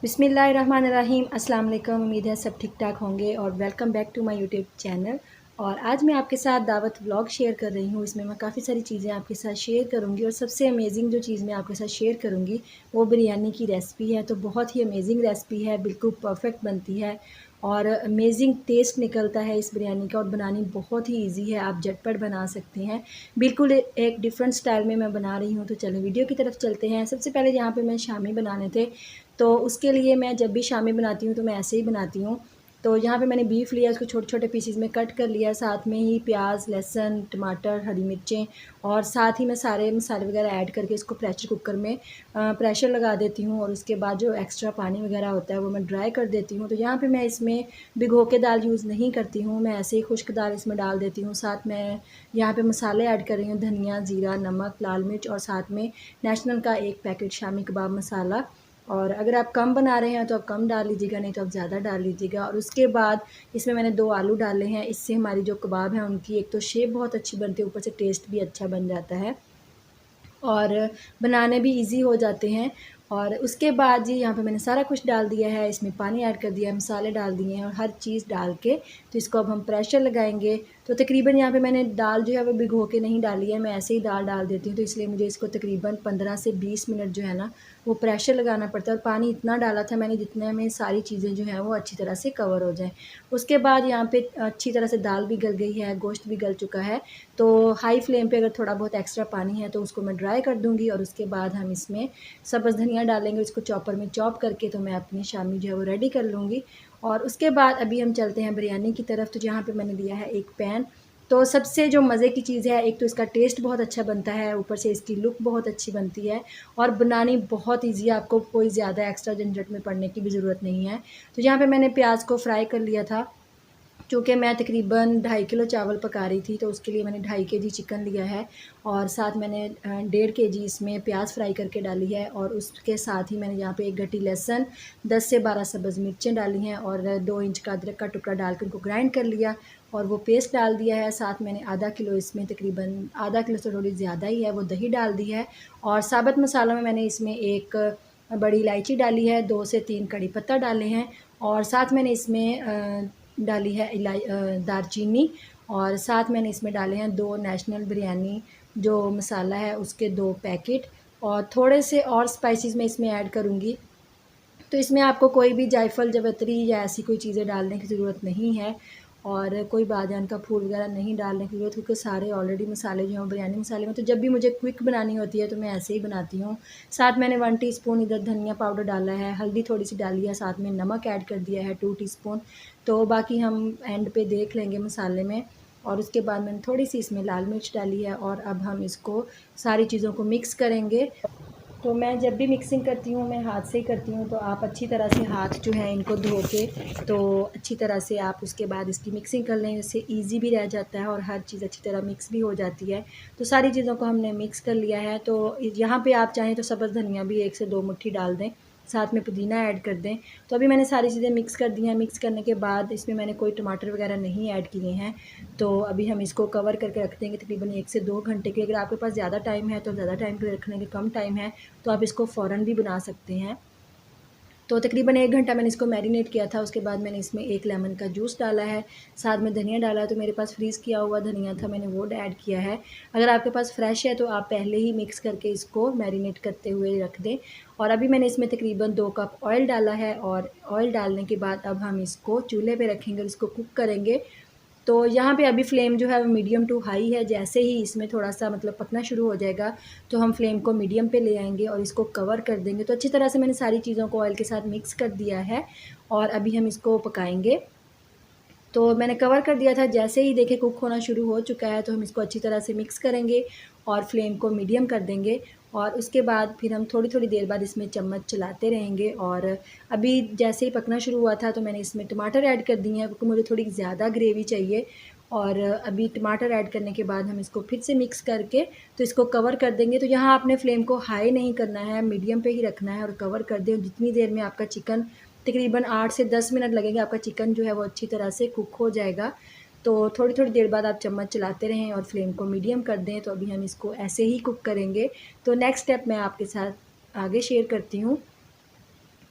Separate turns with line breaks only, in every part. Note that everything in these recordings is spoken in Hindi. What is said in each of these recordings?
बिस्मिल्लाहिर्रहमानिर्रहीम। अस्सलाम वालेकुम। उम्मीद है सब ठीक ठाक होंगे और welcome back to my YouTube channel. और आज मैं आपके साथ दावत व्लॉग शेयर कर रही हूँ। इसमें मैं काफ़ी सारी चीज़ें आपके साथ शेयर करूँगी और सबसे अमेजिंग जो चीज़ मैं आपके साथ शेयर करूँगी वो बिरयानी की रेसिपी है। तो बहुत ही अमेजिंग रेसिपी है, बिल्कुल परफेक्ट बनती है और अमेजिंग टेस्ट निकलता है इस बिरयानी का और बनानी बहुत ही ईजी है, आप झटपट बना सकते हैं। बिल्कुल एक डिफरेंट स्टाइल में मैं बना रही हूँ। तो चलो वीडियो की तरफ चलते हैं। सबसे पहले यहाँ पे मैं शामी बनाने थे, तो उसके लिए मैं जब भी शामी बनाती हूँ तो मैं ऐसे ही बनाती हूँ। तो यहाँ पे मैंने बीफ लिया, उसको छोटे छोटे पीसीज में कट कर लिया, साथ में ही प्याज, लहसुन, टमाटर, हरी मिर्चें और साथ ही मैं सारे मसाले वगैरह ऐड करके इसको प्रेशर कुकर में प्रेशर लगा देती हूँ। और उसके बाद जो एक्स्ट्रा पानी वगैरह होता है वो मैं ड्राई कर देती हूँ। तो यहाँ पे मैं इसमें भिगो के दाल यूज़ नहीं करती हूँ, मैं ऐसे ही खुश्क दाल इसमें डाल देती हूँ। साथ मैं यहाँ पे मसाले ऐड कर रही हूँ, धनिया, ज़ीरा, नमक, लाल मिर्च और साथ में नेशनल का एक पैकेट शामी कबाब मसाला। और अगर आप कम बना रहे हैं तो आप कम डाल लीजिएगा, नहीं तो आप ज़्यादा डाल लीजिएगा। और उसके बाद इसमें मैंने 2 आलू डाले हैं। इससे हमारी जो कबाब है उनकी एक तो शेप बहुत अच्छी बनती है, ऊपर से टेस्ट भी अच्छा बन जाता है और बनाने भी इजी हो जाते हैं। और उसके बाद जी यहाँ पे मैंने सारा कुछ डाल दिया है, इसमें पानी ऐड कर दिया है, मसाले डाल दिए हैं और हर चीज़ डाल के तो इसको अब हम प्रेशर लगाएंगे। तो तकरीबन यहाँ पे मैंने दाल जो है वो भिगो के नहीं डाली है, मैं ऐसे ही दाल डाल देती हूँ। तो इसलिए मुझे इसको तकरीबन 15 से 20 मिनट जो है ना वो प्रेशर लगाना पड़ता है। और पानी इतना डाला था मैंने जितने में सारी चीज़ें जो हैं वो अच्छी तरह से कवर हो जाएँ। उसके बाद यहाँ पे अच्छी तरह से दाल भी गल गई है, गोश्त भी गल चुका है। तो हाई फ्लेम पे अगर थोड़ा बहुत एक्स्ट्रा पानी है तो उसको मैं ड्राई कर दूँगी। और उसके बाद हम इसमें सब्ज़ धनिया डालेंगे, इसको चॉपर में चॉप करके तो मैं अपनी शामी जो है वो रेडी कर लूँगी। और उसके बाद अभी हम चलते हैं बिरयानी की तरफ। तो जहाँ पे मैंने लिया है एक पैन। तो सबसे जो मज़े की चीज़ है, एक तो इसका टेस्ट बहुत अच्छा बनता है, ऊपर से इसकी लुक बहुत अच्छी बनती है और बनानी बहुत ईज़ी है, आपको कोई ज़्यादा एक्स्ट्रा झंझट में पड़ने की भी ज़रूरत नहीं है। तो यहाँ पे मैंने प्याज को फ्राई कर लिया था। चूँकि मैं तकरीबन 2.5 किलो चावल पका रही थी तो उसके लिए मैंने 2.5 केजी चिकन लिया है और साथ मैंने 1.5 केजी इसमें प्याज फ्राई करके डाली है। और उसके साथ ही मैंने यहाँ पे एक गट्टी लहसुन, 10 से 12 सब्ज़ मिर्चें डाली हैं और 2 इंच का अदरक का टुकड़ा डाल के उनको ग्राइंड कर लिया और वो पेस्ट डाल दिया है। साथ मैंने आधा किलो, इसमें तकरीबन आधा किलो से थोड़ी ज़्यादा ही है, वो दही डाल दी है। और साबुत मसालों में मैंने इसमें एक बड़ी इलायची डाली है, 2 से 3 कड़ी पत्ता डाले हैं और साथ मैंने इसमें डाली है दालचीनी और साथ मैंने इसमें डाले हैं 2 नेशनल बिरयानी जो मसाला है उसके 2 पैकेट और थोड़े से और स्पाइसेस मैं इसमें ऐड करूँगी। तो इसमें आपको कोई भी जायफ़ल, जावित्री या ऐसी कोई चीज़ें डालने की ज़रूरत नहीं है और कोई बादीन का फूल वगैरह नहीं डालने की ज़रूरत, क्योंकि सारे ऑलरेडी मसाले जो हैं बिरयानी मसाले में। तो जब भी मुझे क्विक बनानी होती है तो मैं ऐसे ही बनाती हूँ। साथ मैंने 1 टीस्पून इधर धनिया पाउडर डाला है, हल्दी थोड़ी सी डाली है, साथ में नमक ऐड कर दिया है 2 टीस्पून। तो बाकी हम एंड पे देख लेंगे मसाले में। और उसके बाद मैंने थोड़ी सी इसमें लाल मिर्च डाली है और अब हम इसको सारी चीज़ों को मिक्स करेंगे। तो मैं जब भी मिक्सिंग करती हूँ मैं हाथ से ही करती हूँ। तो आप अच्छी तरह से हाथ जो है इनको धो के तो अच्छी तरह से आप उसके बाद इसकी मिक्सिंग कर लें, इससे ईज़ी भी रह जाता है और हर चीज़ अच्छी तरह मिक्स भी हो जाती है। तो सारी चीज़ों को हमने मिक्स कर लिया है। तो यहाँ पे आप चाहें तो सब्ज़ धनिया भी 1 से 2 मुट्ठी डाल दें, साथ में पुदीना ऐड कर दें। तो अभी मैंने सारी चीज़ें मिक्स कर दी हैं। मिक्स करने के बाद इसमें मैंने कोई टमाटर वगैरह नहीं ऐड किए हैं। तो अभी हम इसको कवर करके रख देंगे तकरीबन 1 से 2 घंटे के। अगर आपके पास ज़्यादा टाइम है तो ज़्यादा टाइम के लिए रख लेंगे, कम टाइम है तो आप इसको फ़ौरन भी बना सकते हैं। तो तकरीबन 1 घंटा मैंने इसको मैरिनेट किया था। उसके बाद मैंने इसमें 1 लेमन का जूस डाला है, साथ में धनिया डाला है। तो मेरे पास फ्रीज़ किया हुआ धनिया था, मैंने वो ऐड किया है। अगर आपके पास फ्रेश है तो आप पहले ही मिक्स करके इसको मैरिनेट करते हुए रख दें। और अभी मैंने इसमें तकरीबन 2 कप ऑयल डाला है और ऑयल डालने के बाद अब हम इसको चूल्हे पे रखेंगे और इसको कुक करेंगे। तो यहाँ पे अभी फ्लेम जो है वो मीडियम टू हाई है। जैसे ही इसमें थोड़ा-सा मतलब पकना शुरू हो जाएगा तो हम फ्लेम को मीडियम पे ले आएँगे और इसको कवर कर देंगे। तो अच्छी तरह से मैंने सारी चीज़ों को ऑयल के साथ मिक्स कर दिया है और अभी हम इसको पकाएँगे। तो मैंने कवर कर दिया था, जैसे ही देखिए कुक होना शुरू हो चुका है तो हम इसको अच्छी तरह से मिक्स करेंगे और फ्लेम को मीडियम कर देंगे। और उसके बाद फिर हम थोड़ी-थोड़ी देर बाद इसमें चम्मच चलाते रहेंगे। और अभी जैसे ही पकना शुरू हुआ था तो मैंने इसमें टमाटर ऐड कर दिए हैं, क्योंकि मुझे थोड़ी ज़्यादा ग्रेवी चाहिए। और अभी टमाटर ऐड करने के बाद हम इसको फिर से मिक्स करके तो इसको कवर कर देंगे। तो यहाँ आपने फ्लेम को हाई नहीं करना है, मीडियम पे ही रखना है और कवर कर दें। जितनी देर में आपका चिकन तकरीबन 8 से 10 मिनट लगेंगे, आपका चिकन जो है वो अच्छी तरह से कुक हो जाएगा। तो थोड़ी-थोड़ी देर बाद आप चम्मच चलाते रहें और फ्लेम को मीडियम कर दें। तो अभी हम इसको ऐसे ही कुक करेंगे। तो नेक्स्ट स्टेप मैं आपके साथ आगे शेयर करती हूँ।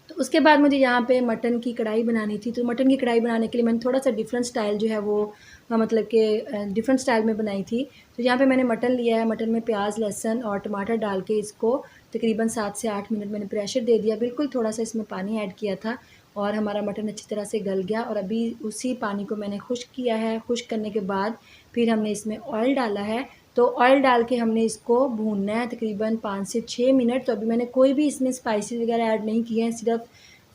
तो उसके बाद मुझे यहाँ पे मटन की कढ़ाई बनानी थी। तो मटन की कढ़ाई बनाने के लिए मैंने थोड़ा सा डिफरेंट स्टाइल जो है वो मतलब कि डिफरेंट स्टाइल में बनाई थी। तो यहाँ पे मैंने मटन लिया है, मटन में प्याज, लहसुन और टमाटर डाल के इसको तकरीबन 7 से 8 मिनट मैंने प्रेशर दे दिया। बिल्कुल थोड़ा सा इसमें पानी ऐड किया था और हमारा मटन अच्छी तरह से गल गया। और अभी उसी पानी को मैंने खुश्क किया है। खुश्क करने के बाद फिर हमने इसमें ऑयल डाला है। तो ऑयल डाल के हमने इसको भूनना है तकरीबन 5 से 6 मिनट। तो अभी मैंने कोई भी इसमें स्पाइसेस वगैरह ऐड नहीं किए हैं, सिर्फ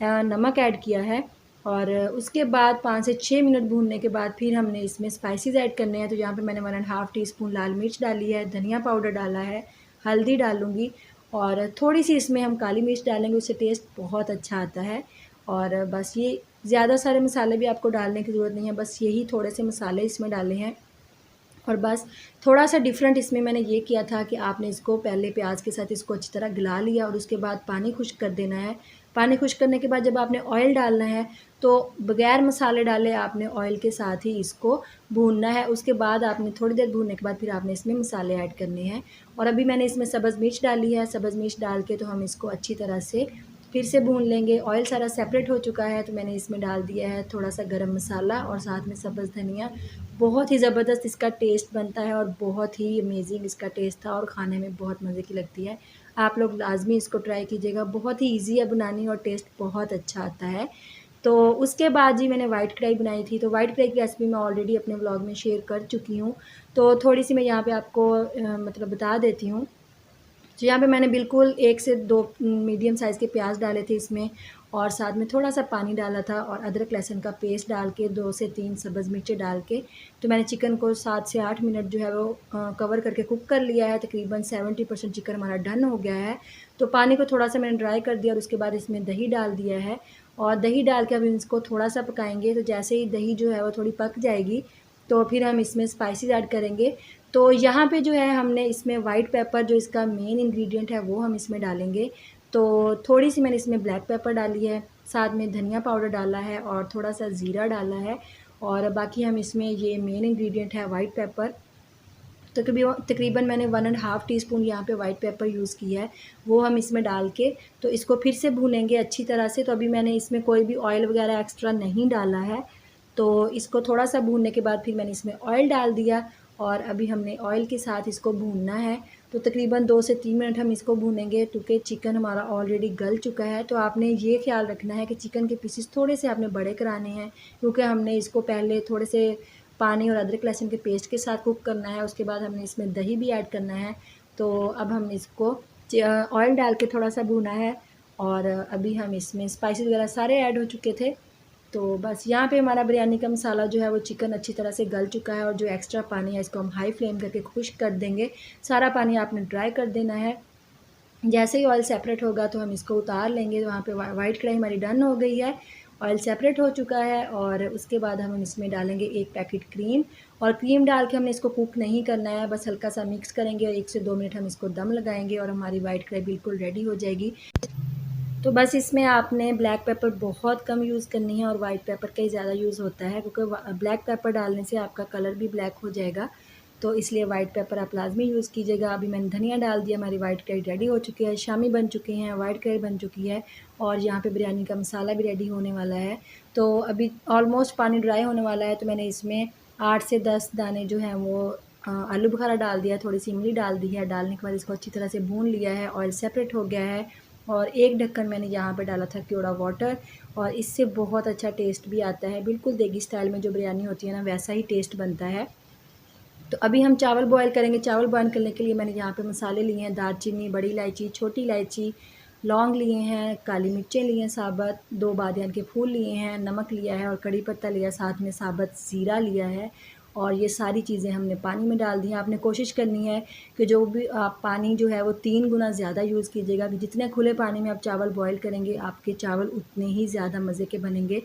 नमक ऐड किया है। और उसके बाद 5 से 6 मिनट भूनने के बाद फिर हमने इसमें स्पाइसेस ऐड करने हैं। तो यहाँ पे मैंने 1.5 टीस्पून लाल मिर्च डाली है, धनिया पाउडर डाला है, हल्दी डालूँगी और थोड़ी सी इसमें हम काली मिर्च डालेंगे, उससे टेस्ट बहुत अच्छा आता है। और बस ये ज़्यादा सारे मसाले भी आपको डालने की ज़रूरत नहीं है, बस यही थोड़े से मसाले इसमें डाले हैं। और बस थोड़ा सा डिफरेंट इसमें मैंने ये किया था कि आपने इसको पहले प्याज के साथ इसको अच्छी तरह गला लिया और उसके बाद पानी खुश्क कर देना है। पानी खुश्क करने के बाद जब आपने ऑयल डालना है तो बग़ैर मसाले डाले आपने ऑयल के साथ ही इसको भूनना है। उसके बाद आपने थोड़ी देर भूनने के बाद फिर आपने इसमें मसाले ऐड करने हैं। और अभी मैंने इसमें सब्ज़ मिर्च डाली है। सब्ज़ मिर्च डाल के तो हम इसको अच्छी तरह से फिर से भून लेंगे। ऑयल सारा सेपरेट हो चुका है तो मैंने इसमें डाल दिया है थोड़ा सा गरम मसाला और साथ में सब्ज़ धनिया। बहुत ही ज़बरदस्त इसका टेस्ट बनता है और बहुत ही अमेजिंग इसका टेस्ट था और खाने में बहुत मज़े की लगती है। आप लोग लाज़मी इसको ट्राई कीजिएगा, बहुत ही ईज़ी है बनानी और टेस्ट बहुत अच्छा आता है। तो उसके बाद जी मैंने वाइट कढ़ाई बनाई थी। तो वाइट कढ़ाई की रेसिपी मैं ऑलरेडी अपने व्लॉग में शेयर कर चुकी हूँ। तो थोड़ी-सी मैं यहाँ पे आपको मतलब बता देती हूँ। तो यहाँ पे मैंने बिल्कुल 1 से 2 मीडियम साइज़ के प्याज डाले थे इसमें और साथ में थोड़ा सा पानी डाला था और अदरक लहसुन का पेस्ट डाल के 2 से 3 सब्ज़ मिर्चें डाल के तो मैंने चिकन को 7 से 8 मिनट जो है वो कवर करके कुक कर लिया है। तकरीबन 70% चिकन हमारा डन हो गया है। तो पानी को थोड़ा सा मैंने ड्राई कर दिया और उसके बाद इसमें दही डाल दिया है और दही डाल के अब इसको थोड़ा सा पकाएंगे। तो जैसे ही दही जो है वो थोड़ी पक जाएगी तो फिर हम इसमें स्पाइसेस ऐड करेंगे। तो यहाँ पे जो है हमने इसमें वाइट पेपर जो इसका मेन इंग्रेडिएंट है वो हम इसमें डालेंगे। तो थोड़ी सी मैंने इसमें ब्लैक पेपर डाली है, साथ में धनिया पाउडर डाला है और थोड़ा सा ज़ीरा डाला है और बाकी हम इसमें ये मेन इंग्रेडिएंट है वाइट पेपर। तो तकरीबन मैंने 1.5 टीस्पून यहाँ पे वाइट पेपर यूज़ किया है, वो हम इसमें डाल के तो इसको फिर से भूनेंगे अच्छी तरह से। तो अभी मैंने इसमें कोई भी ऑयल वगैरह एक्स्ट्रा नहीं डाला है। तो इसको थोड़ा सा भूनने के बाद फिर मैंने इसमें ऑयल डाल दिया और अभी हमने ऑयल के साथ इसको भूनना है। तो तकरीबन 2 से 3 मिनट हम इसको भूनेंगे क्योंकि चिकन हमारा ऑलरेडी गल चुका है। तो आपने ये ख्याल रखना है कि चिकन के पीसेस थोड़े से आपने बड़े कराने हैं क्योंकि हमने इसको पहले थोड़े से पानी और अदरक लहसुन के पेस्ट के साथ कुक करना है। उसके बाद हमने इसमें दही भी ऐड करना है। तो अब हम इसको ऑयल डाल के थोड़ा सा भूना है और अभी हम इसमें स्पाइसेस वगैरह सारे ऐड हो चुके थे। तो बस यहाँ पे हमारा बिरयानी का मसाला जो है वो चिकन अच्छी तरह से गल चुका है और जो एक्स्ट्रा पानी है इसको हम हाई फ्लेम करके खुश्क कर देंगे। सारा पानी आपने ड्राई कर देना है। जैसे ही ऑयल सेपरेट होगा तो हम इसको उतार लेंगे। तो वहाँ पे वाइट कढ़ाई हमारी डन हो गई है, ऑयल सेपरेट हो चुका है और उसके बाद हम इसमें डालेंगे 1 पैकेट क्रीम और क्रीम डाल के हमने इसको कुक नहीं करना है, बस हल्का सा मिक्स करेंगे और 1 से 2 मिनट हम इसको दम लगाएंगे और हमारी वाइट कढ़ाई बिल्कुल रेडी हो जाएगी। तो बस इसमें आपने ब्लैक पेपर बहुत कम यूज़ करनी है और वाइट पेपर का ही ज़्यादा यूज़ होता है क्योंकि ब्लैक पेपर डालने से आपका कलर भी ब्लैक हो जाएगा। तो इसलिए वाइट पेपर आप लाजमी यूज़ कीजिएगा। अभी मैंने धनिया डाल दिया, हमारी वाइट कढ़ाई रेडी हो चुकी है, शामी बन चुकी हैं, वाइट कढ़ाई बन चुकी है और यहाँ पे बिरयानी का मसाला भी रेडी होने वाला है। तो अभी ऑलमोस्ट पानी ड्राई होने वाला है। तो मैंने इसमें 8 से 10 दाने जो हैं वो आलू बुखारा डाल दिया, थोड़ी सी इमली डाल दी है। डालने के बाद इसको अच्छी तरह से भून लिया है, ऑयल सेपरेट हो गया है और 1 ढक्कन मैंने यहाँ पे डाला था केवड़ा वाटर और इससे बहुत अच्छा टेस्ट भी आता है। बिल्कुल देगी स्टाइल में जो बिरयानी होती है ना वैसा ही टेस्ट बनता है। तो अभी हम चावल बॉयल करेंगे। चावल बॉयल करने के लिए मैंने यहाँ पे मसाले लिए हैं, दालचीनी, बड़ी इलायची, छोटी इलायची, लौंग लिए हैं, काली मिर्चें लिए हैं साबुत, 2 बादियान के फूल लिए हैं, नमक लिया है और कड़ी पत्ता लिया, साथ में साबुत ज़ीरा लिया है और ये सारी चीज़ें हमने पानी में डाल दी हैं। आपने कोशिश करनी है कि जो भी आप पानी जो है वो 3 गुना ज़्यादा यूज़ कीजिएगा कि जितने खुले पानी में आप चावल बॉयल करेंगे आपके चावल उतने ही ज़्यादा मज़े के बनेंगे।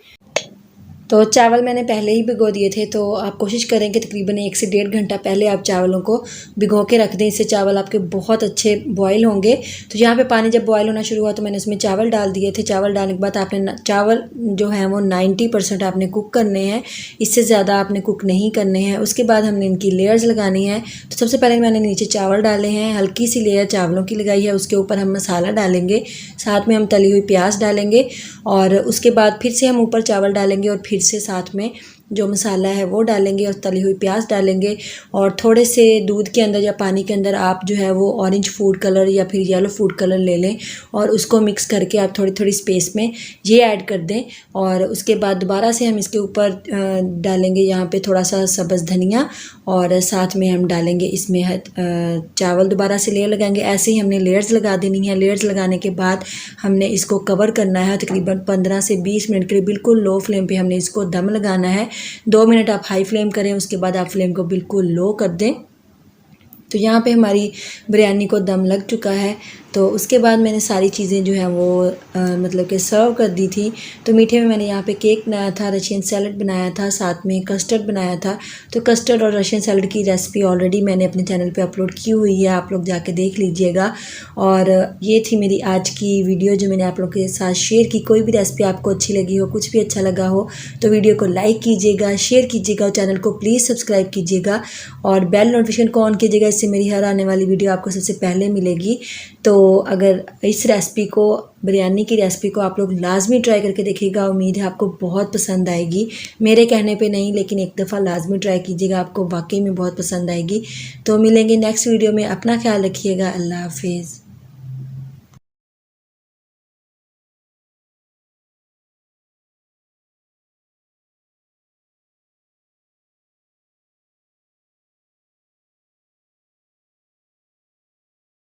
तो चावल मैंने पहले ही भिगो दिए थे, तो आप कोशिश करें कि तकरीबन 1 से 1.5 घंटा पहले आप चावलों को भिगो के रख दें। इससे चावल आपके बहुत अच्छे बॉयल होंगे। तो यहाँ पे पानी जब बॉयल होना शुरू हुआ तो मैंने उसमें चावल डाल दिए थे। चावल डालने के बाद आपने चावल जो है वो 90% आपने कुक करने हैं, इससे ज़्यादा आपने कुक नहीं करने हैं। उसके बाद हमने इनकी लेयर्स लगानी है। तो सबसे पहले मैंने नीचे चावल डाले हैं, हल्की सी लेयर चावलों की लगाई है। उसके ऊपर हम मसाला डालेंगे, साथ में हम तली हुई प्याज डालेंगे और उसके बाद फिर से हम ऊपर चावल डालेंगे और फिर से साथ में जो मसाला है वो डालेंगे और तली हुई प्याज डालेंगे। और थोड़े से दूध के अंदर या पानी के अंदर आप जो है वो ऑरेंज फूड कलर या फिर येलो फूड कलर ले लें और उसको मिक्स करके आप थोड़ी थोड़ी स्पेस में ये ऐड कर दें। और उसके बाद दोबारा से हम इसके ऊपर डालेंगे यहाँ पे थोड़ा सा सब्ज़ धनिया और साथ में हम डालेंगे इसमें चावल, दोबारा से लेयर लगाएंगे। ऐसे ही हमने लेयर्स लगा देनी है। लेयर्स लगाने के बाद हमने इसको कवर करना है तकरीबन 15 से 20 मिनट के लिए। बिल्कुल लो फ्लेम पे हमने इसको दम लगाना है। 2 मिनट आप हाई फ्लेम करें, उसके बाद आप फ्लेम को बिल्कुल लो कर दें। तो यहाँ पे हमारी बिरयानी को दम लग चुका है। तो उसके बाद मैंने सारी चीज़ें जो हैं वो मतलब कि सर्व कर दी थी। तो मीठे में मैंने यहाँ पे केक बनाया था, रशियन सैलड बनाया था, साथ में कस्टर्ड बनाया था। तो कस्टर्ड और रशियन सैलड की रेसिपी ऑलरेडी मैंने अपने चैनल पे अपलोड की हुई है, आप लोग जाके देख लीजिएगा। और ये थी मेरी आज की वीडियो जो मैंने आप लोग के साथ शेयर की। कोई भी रेसिपी आपको अच्छी लगी हो, कुछ भी अच्छा लगा हो तो वीडियो को लाइक कीजिएगा, शेयर कीजिएगा और चैनल को प्लीज़ सब्सक्राइब कीजिएगा और बेल नोटिफिकेशन को ऑन कीजिएगा। इससे मेरी हर आने वाली वीडियो आपको सबसे पहले मिलेगी। तो अगर इस रेसिपी को, बिरयानी की रेसिपी को आप लोग लाजमी ट्राई करके देखिएगा। उम्मीद है आपको बहुत पसंद आएगी, मेरे कहने पे नहीं लेकिन एक दफ़ा लाजमी ट्राई कीजिएगा, आपको वाकई में बहुत पसंद आएगी। तो मिलेंगे नेक्स्ट वीडियो में। अपना ख्याल रखिएगा। अल्लाह हाफिज़।